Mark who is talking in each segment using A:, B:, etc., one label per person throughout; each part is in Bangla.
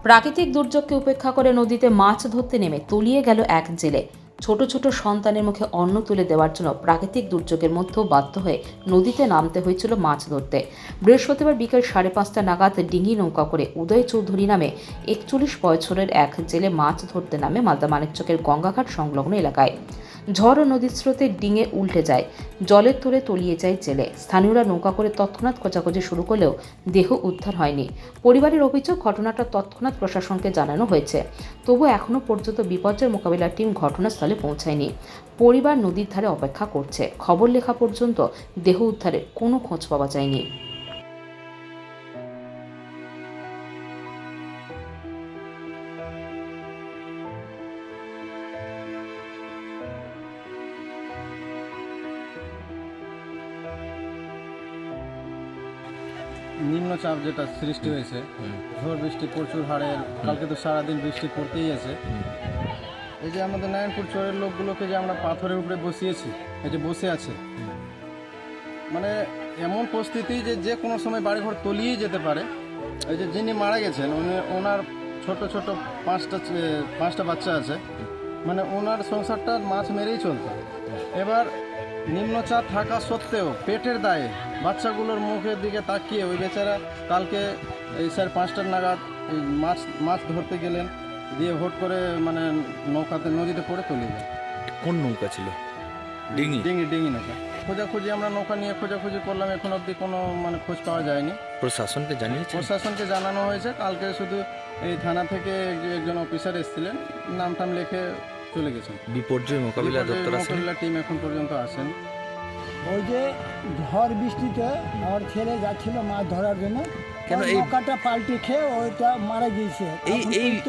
A: প্রাকৃতিক দুর্যোগকে উপেক্ষা করে নদীতে মাছ ধরতে নেমে তলিয়ে গেল এক জেলে। ছোট ছোট সন্তানের মুখে অন্ন তুলে দেওয়ার জন্য প্রাকৃতিক দুর্যোগের মধ্যেও বাধ্য হয়ে নদীতে নামতে হয়েছিল মাছ ধরতে। বৃহস্পতিবার বিকেল 5:30 নাগাদ ডিঙি নৌকা করে উদয় চৌধুরী নামে 41 বছরের এক জেলে মাছ ধরতে নামে মালদা মানিকচকের গঙ্গাঘাট সংলগ্ন এলাকায়। ঝড় ও নদীর স্রোতে ডিঙে উল্টে যায়, জলের তোরে তলিয়ে যায় জেলে। স্থানীয়রা নৌকা করে তৎক্ষণাৎ খোঁজাখুঁজি শুরু করলেও দেহ উদ্ধার হয়নি। পরিবারের অভিযোগ, ঘটনাটা তৎক্ষণাৎ প্রশাসনকে জানানো হয়েছে, তবু এখনও পর্যন্ত বিপর্যয় মোকাবিলার টিম ঘটনাস্থলে পৌঁছায়নি। পরিবার নদীর ধারে অপেক্ষা করছে। খবর লেখা পর্যন্ত দেহ উদ্ধারের কোনো খোঁজ পাওয়া যায়নি।
B: নিম্নচাপ যেটা সৃষ্টি হয়েছে, ঝড় বৃষ্টি প্রচুর হারে, কালকে তো সারাদিন বৃষ্টি পড়তেই আছে। এই যে আমাদের নারায়ণপুর চরের লোকগুলোকে যে আমরা পাথরের উপরে বসিয়েছি, এই যে বসে আছে, মানে এমন পরিস্থিতি যে যে কোনো সময় বাড়িঘর তলিয়ে যেতে পারে। এই যে যিনি মারা গেছেন ওনার ছোট ছোট পাঁচটা বাচ্চা আছে, মানে ওনার সংসারটা মাছ মেরেই চলতো। এবার নিম্নচাপ থাকা সত্ত্বেও পেটের দায়ে বাচ্চাগুলোর মুখের দিকে তাকিয়ে ওই বেচারা কালকে এই 5:30 নাগাদ এই মাছ ধরতে গেলেন, দিয়ে ভোট করে মানে নৌকাতে নদীতে পড়ে তলিয়ে যায়।
C: কোন নৌকা ছিল? ডিঙি
B: ডিঙি নৌকা। খোঁজাখুঁজি আমরা নৌকা নিয়ে খোঁজাখুঁজি করলাম, এখন অবধি কোনো মানে খোঁজ পাওয়া যায়নি।
C: প্রশাসনকে জানিয়েছে?
B: প্রশাসনকে জানানো হয়েছে। কালকে শুধু এই থানা থেকে একজন অফিসার এসেছিলেন, নাম লিখে চলে গেছেন।
C: বিপর্যয় মোকাবিলা দপ্তর
B: টিম এখন পর্যন্ত আসেন।
D: ওই যে ঝড় বৃষ্টিতে আমার ছেলে যাচ্ছিল মাছ ধরার জন্য,
C: কেন
D: ওই
C: এই
D: নৌকাটা পাল্টে খেয়ে ওইটা মারা গিয়েছে।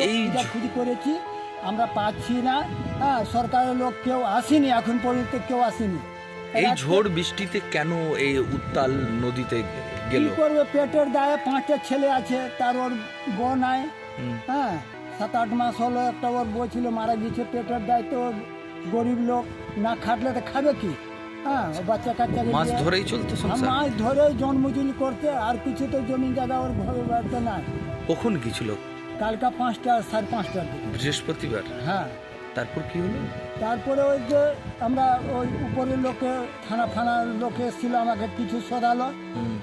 C: এই
D: খুঁজি করেছি, আমরা পাচ্ছি না। হ্যাঁ, সরকারের লোক কেউ আসেনি, এখন পর্যন্ত কেউ আসেনি।
C: এই ঝড় বৃষ্টিতে কেন এই উত্তাল নদীতে গেল?
D: কি করবে, পেটের দায়ে 5টা ছেলে আছে, তার ওর বউ নাই। হ্যাঁ, 7-8 মাস হলো, একটা ওর বউ ছিল মারা গিয়েছে। পেটের দায় তো গরিব লোক, না খাটলে তো খাবে কি? হ্যাঁ, বাচ্চা কাচ্চা
C: মাছ ধরেই চলতো সংসার?
D: মাছ ধরে জন্মজুরি করতে, আর কিছু তো জমি জায়গা ওর ঘরে বাড়িতে নাই।
C: কখন গেছিল?
D: কালকা 5:30-5:30 দিকে।
C: বৃহস্পতিবার?
D: হ্যাঁ।
C: তারপর কি হলো?
D: তারপরে ওই যে আমরা ওই উপরের লোকে থানার লোকে এসেছিল, আমাকে কিছু শোধালো।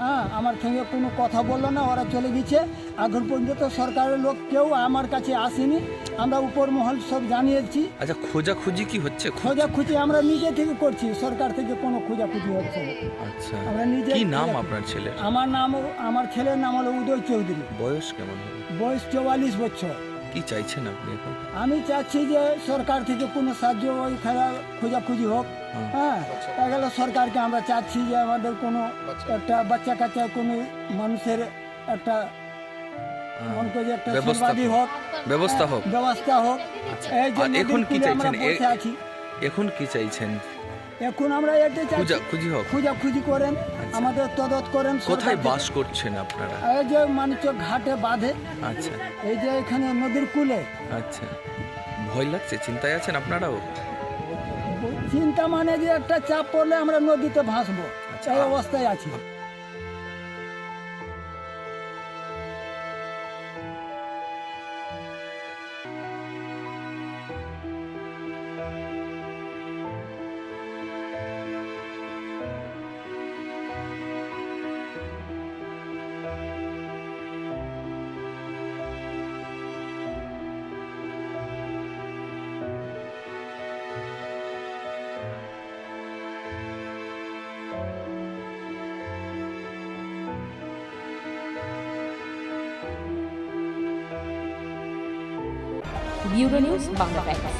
D: হ্যাঁ, আমার সঙ্গে কোনো কথা বললো না, ওরা চলে গেছে। এখন পর্যন্ত সরকারের লোক কেউ আমার কাছে আসেনি। আমরা উপর মহল সব জানিয়েছি।
C: আচ্ছা, খোঁজাখুঁজি কি হচ্ছে?
D: খোঁজাখুঁজি আমরা নিজে থেকে করছি, সরকার থেকে কোনো খোঁজাখুঁজি হচ্ছে না।
C: আচ্ছা,
D: আমরা নিজে।
C: কি নাম আপনার ছেলের?
D: আমার ছেলের নাম হলো উদয় চৌধুরী।
C: বয়স কেমন হবে?
D: বয়স 44 বছর।
C: কি চাইছেন আপনি এখন?
D: আমি চাচ্ছি যে সরকার থেকে কোনো সাহায্য, ওই খেলা খোঁজাখুঁজি হোক। হ্যাঁ, গেলে সরকারকে আমরা চাচ্ছি যে আমাদের কোনো একটা বাচ্চা কাচ্চা, কোনো মানুষের একটা মনে করি একটা সেবাদি হোক, ব্যবস্থা হোক। এই যে
C: এখন কি চাইছেন?
D: আছি
C: এখন কি চাইছেন?
D: এখন আমরা এটা খোঁজাখুঁজি করেন, আমাদের তদন্ত করেন।
C: কোথায় বাস করছেন আপনারা?
D: এই যে মানিকচক ঘাটে বাঁধে।
C: আচ্ছা,
D: এই যে এখানে নদীর কূলে।
C: আচ্ছা, ভয় লাগছে? চিন্তায় আছেন আপনারাও?
D: চিন্তা মানে যে একটা চাপ পড়লে আমরা নদীতে ভাসবো, এই অবস্থায় আছি।
A: Bureau news, Bangla Times.